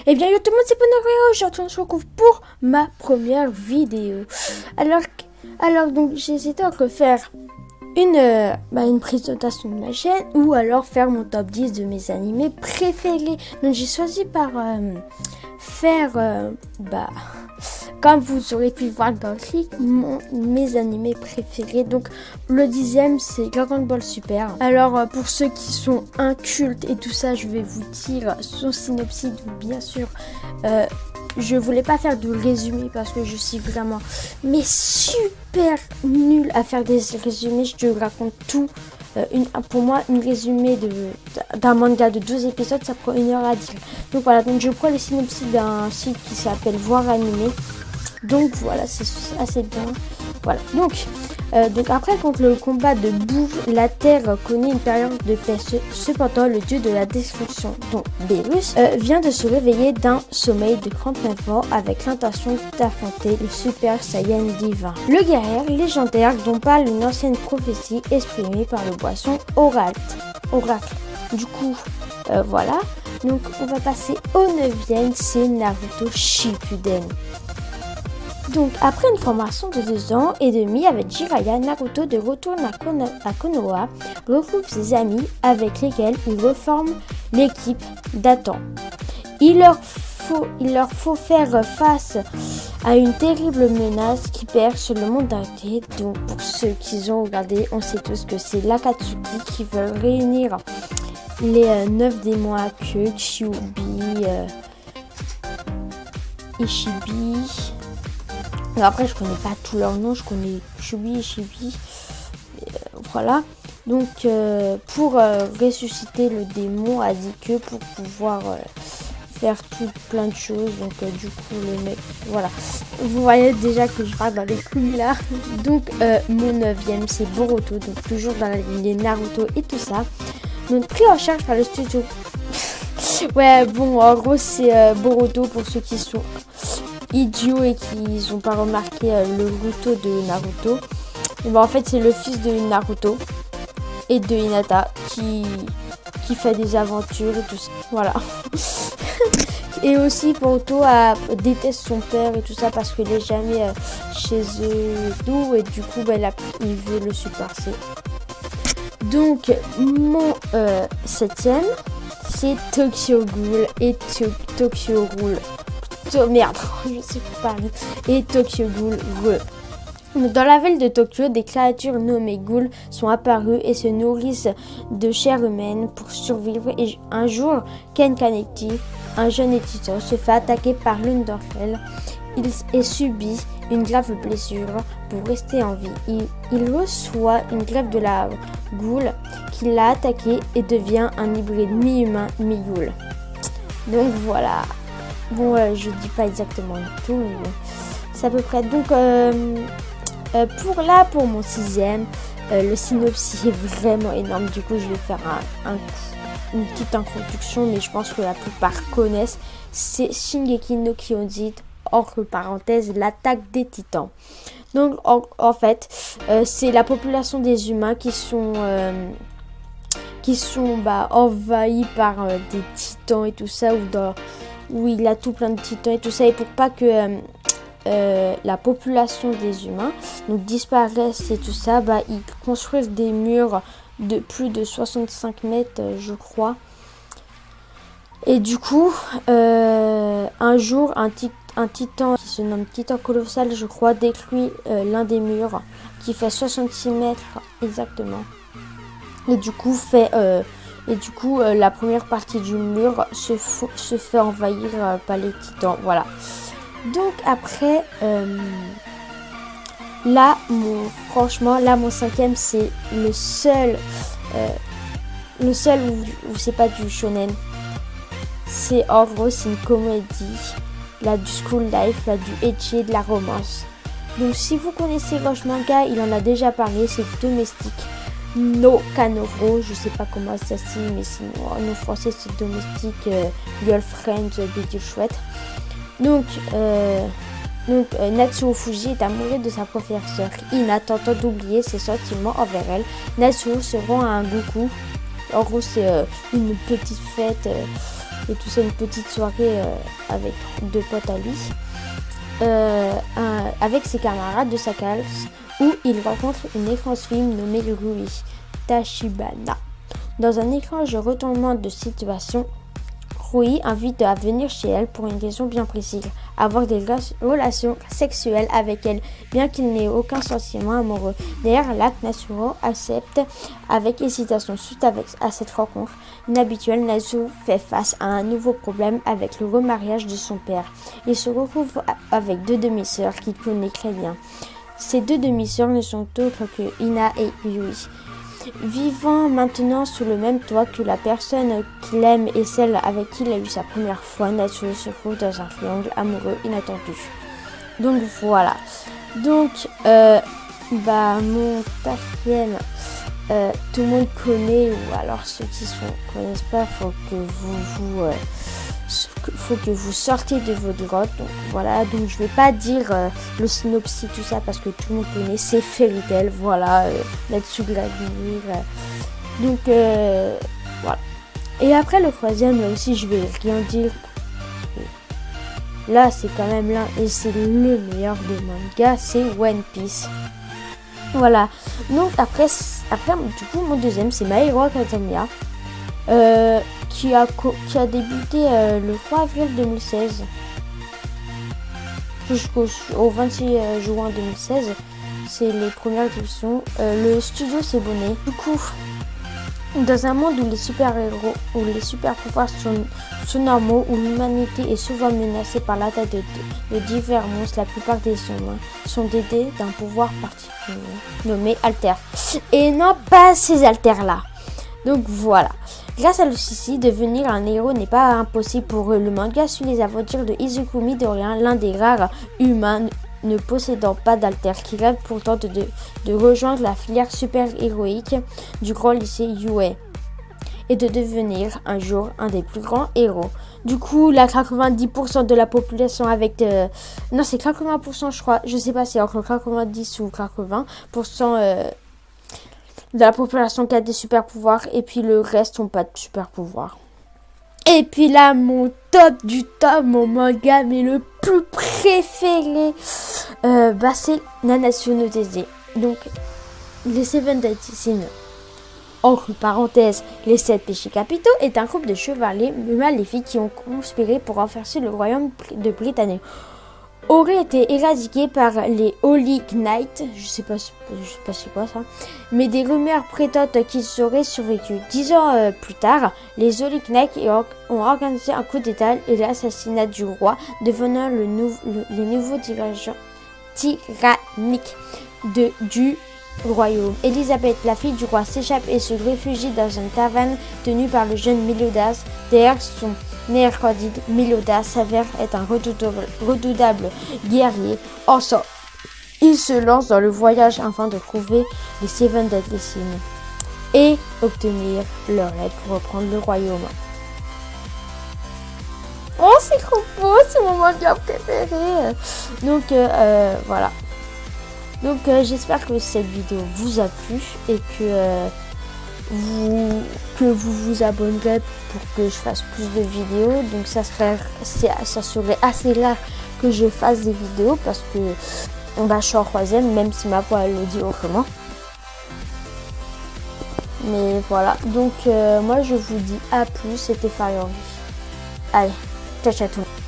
Eh bien, yo tout le monde, c'est Ponoréo. Aujourd'hui, on se retrouve pour ma première vidéo. Alors donc, j'ai hésité entre faire une présentation de ma chaîne ou alors faire mon top 10 de mes animés préférés. Donc, j'ai choisi par comme vous aurez pu voir dans le clip, mes animés préférés. Donc le 10e c'est Dragon Ball Super. Alors pour ceux qui sont incultes et tout ça, je vais vous dire son synopsis. Donc, bien sûr, je voulais pas faire de résumé parce que je suis vraiment super nulle à faire des résumés. Je te raconte tout. Pour moi, un résumé d'un manga de 12 épisodes, ça prend 1 heure à dire. Donc voilà, donc je prends le synopsis d'un site qui s'appelle Voir Animé. Donc voilà, c'est assez bien. Voilà. Donc après, contre le combat de Boo, la Terre connaît une période de paix. Cependant, le dieu de la destruction, dont Beerus, vient de se réveiller d'un sommeil de 39 ans avec l'intention d'affronter le Super Saiyan divin. Le guerrier légendaire dont parle une ancienne prophétie exprimée par le boisson Oracle. Du coup, voilà. Donc on va passer au 9e, c'est Naruto Shippuden. Donc, après une formation de 2 ans et demi avec Jiraiya, Naruto de retour à Konoha retrouve ses amis avec lesquels il reforme l'équipe d'Atan. Il leur faut faire face à une terrible menace qui perce le monde entier. Donc, pour ceux qui ont regardé, on sait tous que c'est l'Akatsuki qui veut réunir les 9 démons à queue, Kyuubi, Ishibi. Après, je connais pas tous leurs noms, je connais Kyuubi et Ishibi. Voilà. Donc, pour ressusciter le démon à 10 queues, pour pouvoir faire plein de choses. Donc, du coup, le mec, voilà. Vous voyez déjà que je parle dans les couilles là. Donc, mon 9e, c'est Boruto. Donc, toujours dans la lignée Naruto et tout ça. Donc, pris en charge par le studio. Ouais, bon, en gros, c'est Boruto pour ceux qui sont idiots et qui n'ont pas remarqué le Ruto de Naruto. Et ben, en fait, c'est le fils de Naruto et de Hinata qui fait des aventures et tout ça. Voilà. Et aussi, Boruto déteste son père et tout ça parce qu'il n'est jamais chez eux et tout. Et du coup, il veut le supporter. Donc, mon 7e, c'est Tokyo Ghoul et Tokyo Ghoul. Merde, je sais pas parler. Et Tokyo Ghoul. Dans la ville de Tokyo, des créatures nommées ghouls sont apparues et se nourrissent de chair humaine pour survivre. Et un jour, Ken Kaneki, un jeune étudiant, se fait attaquer par l'une d'entre elles. Il subit une grave blessure pour rester en vie. Il reçoit une greffe de la ghoul qui l'a attaqué et devient un hybride mi-humain, mi-ghoul. Donc voilà. Bon, je dis pas exactement tout, mais bon, c'est à peu près. Donc, pour mon 6e, le synopsis est vraiment énorme. Du coup, je vais faire une petite introduction, mais je pense que la plupart connaissent. C'est Shingeki no Kyojin, entre parenthèses, l'attaque des titans. Donc, en fait, c'est la population des humains qui sont envahis par des titans et tout ça, où il a tout plein de titans et tout ça, et pour pas que la population des humains donc disparaisse et tout ça, ils construisent des murs de plus de 65 mètres, je crois. Et du coup, un jour, un titan qui se nomme Titan Colossal, je crois, détruit l'un des murs qui fait 66 mètres exactement. Et du coup, la première partie du mur se fait envahir par les titans. Voilà. Donc après, mon 5e, c'est le seul où c'est pas du shonen. C'est en gros, c'est une comédie, là, du school life, là, du ecchi, de la romance. Donc si vous connaissez Roche Manga, il en a déjà parlé, c'est Domestique no Kanoro, je sais pas comment ça se dit, mais sinon en français c'est Domestique Girlfriend, Bidule chouette. Donc Natsuo Fuji est amoureux de sa professeure Ina, tentant d'oublier ses sentiments envers elle. Natsuo se rend à un Goku. En gros, c'est une petite fête et tout ça, une petite soirée avec 2 potes à lui, avec ses camarades de sa classe, où il rencontre une étrange fille nommée Rui Tachibana. Dans un étrange retournement de situation, Rui invite à venir chez elle pour une raison bien précise, avoir des relations sexuelles avec elle, bien qu'il n'ait aucun sentiment amoureux. D'ailleurs, l'acte Natsuo accepte avec hésitation. Suite à cette rencontre inhabituelle, Natsuo fait face à un nouveau problème avec le remariage de son père. Il se retrouve avec 2 demi-sœurs qu'il connaît très bien. Ces 2 demi-sœurs ne sont autres que Ina et Yui. Vivant maintenant sous le même toit que la personne qu'il aime et celle avec qui il a eu sa première fois, Natsuo se trouve dans un triangle amoureux inattendu. Donc voilà. Donc mon 4e, tout le monde connaît, ou alors ceux qui ne connaissent pas, faut que vous sortez de votre grotte. Donc voilà, donc je vais pas dire le synopsis, tout ça, parce que tout le monde connaît, c'est Fairy Tail, voilà, Natsu Gravir. Donc voilà. Et après le 3e, là aussi je vais rien dire. Là c'est quand même l'un, et c'est le meilleur des mangas, c'est One Piece. Voilà. Donc après du coup mon 2e, c'est My Hero Academia. Qui a débuté le 3 avril 2016 jusqu'au 26 juin 2016. C'est les premières éditions. Le studio s'est abonné. Du coup, dans un monde où les super-héros, où les super-pouvoirs sont normaux, où l'humanité est souvent menacée par l'attaque de divers monstres, la plupart des humains sont dotés d'un pouvoir particulier nommé Alter. Et non pas ces Alters-là. Donc voilà. Grâce à Lucici, devenir un héros n'est pas impossible pour eux. Le manga suit les aventures de Izukumi Dorian, l'un des rares humains ne possédant pas d'alter, qui rêve pourtant de rejoindre la filière super-héroïque du grand lycée Yue et de devenir un jour un des plus grands héros. Du coup, la 90% de la population avec... Non, c'est 80% je crois. Je sais pas, c'est entre 90 ou 80% de la population qui a des super pouvoirs, et puis le reste n'ont pas de super pouvoirs. Et puis là, mon top du top, mon manga, mais le plus préféré, c'est Nanatsu no Taizai. Donc, les Seven Deadly Sins, entre parenthèses, les 7 péchés capitaux, est un groupe de chevaliers maléfiques qui ont conspiré pour renverser le royaume de Britannie. Aurait été éradiqué par les Holy Knights, je sais pas c'est quoi ça, mais des rumeurs prétendent qu'ils seraient survécu. 10 ans plus tard, les Holy Knights ont organisé un coup d'état et l'assassinat du roi, devenant les nouveaux dirigeants tyranniques du royaume. Elisabeth, la fille du roi, s'échappe et se réfugie dans une taverne tenue par le jeune Meliodas. D'ailleurs, son néerlandais Meliodas s'avère être un redoutable guerrier. Ensemble, ils se lancent dans le voyage afin de trouver les Seven Deadly Sins et obtenir leur aide pour reprendre le royaume. Oh, c'est trop beau, c'est mon manga préféré. Donc voilà. Donc j'espère que cette vidéo vous a plu et que vous vous abonnerez pour que je fasse plus de vidéos. Donc ça serait assez rare que je fasse des vidéos parce que je suis en 3e, même si ma voix elle le dit autrement. Mais voilà, donc moi je vous dis à plus, c'était Fire. Allez, ciao ciao tout le monde.